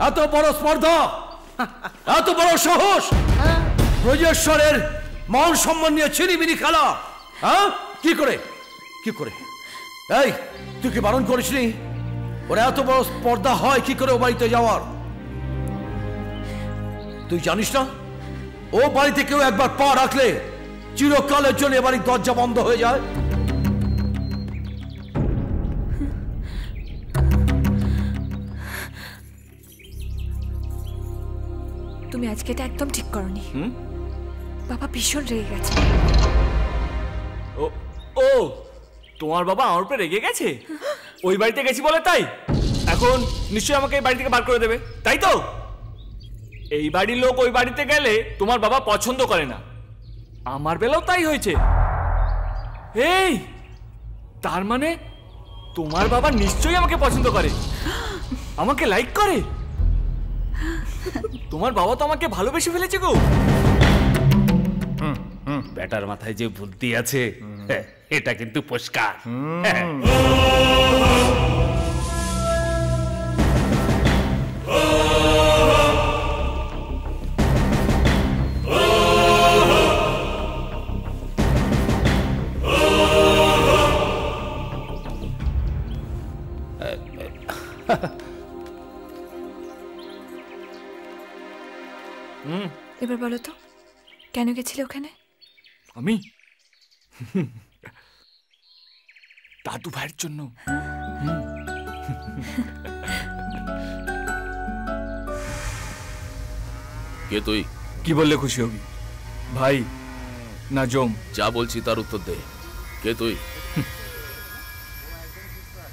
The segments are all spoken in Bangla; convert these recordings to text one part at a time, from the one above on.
এত বড় স্পর্ধা, এত বড় সাহস, ব্রজেশ্বরের মান সম্মান নিয়ে ছিনিমিনি খেলা। হ্যাঁ, কি করে কি করে? এই, তুই কি বারণ করিসনি? ওরা এত বড় স্পর্ধা হয় কি করে ও বাড়িতে যাওয়ার? তুই জানিস না ও বাড়িতে কেউ একবার পা রাখলে চিরকালের জন্য এ বাড়ির দরজা বন্ধ হয়ে যায়? তুমি আজকে এটা একদম ঠিক করনি। বাবা ভীষণ রেগে গেছে। ও, তোমার বাবা আমার উপরে রেগে গেছে? ওই বাড়িতে গেছি বলে তাই? এখন নিশ্চয়ই আমাকে এই বাড়ি থেকে বার করে দেবে, তাই তো? এই বাড়ির লোক ওই বাড়িতে গেলে তোমার বাবা পছন্দ করে না। আমার বেলাও তাই হয়েছে। এই, তার মানে তোমার বাবা নিশ্চয়ই আমাকে পছন্দ করে, আমাকে লাইক করে। তোমার বাবা তো আমাকে ভালোবেসে ফেলেছে গো। বেটার মাথায় যে বুদ্ধি আছে এটা কিন্তু পরিষ্কার। এবার বলো তো, কেন গেছিলে ওখানে? আমি দাদু ভাইয়ের জন্য। কে তুই? কি বললে খুশি হবি? ভাই না জম? যা বলছি তার উত্তর দে। কে তুই?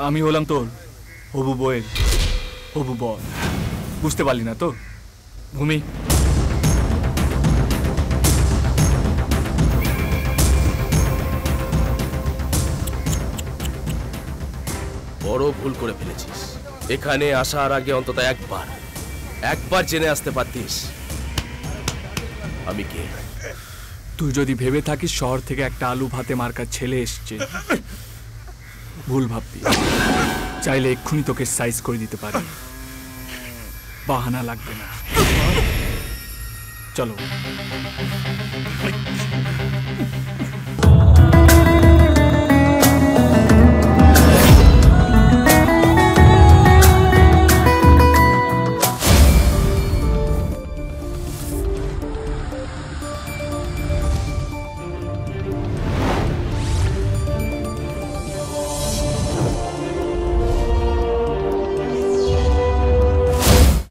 আমি হলাম তোর হবু বউয়ের হবু বর। বুঝতে পারলি না তো? ভূমি, বড় ভুল করে ফেলেছিস। এখানে আসার আগে অন্তত একবার জেনে আসতে পারতিস আমি কে। তুই যদি ভেবে থাকিস শহর থেকে একটা আলু ভাতে মার্কার ছেলে এসছে, ভুল ভাববি। চাইলে এক্ষুনি তোকে সাইজ করে দিতে পারি, বাহানা লাগবে না। চলো।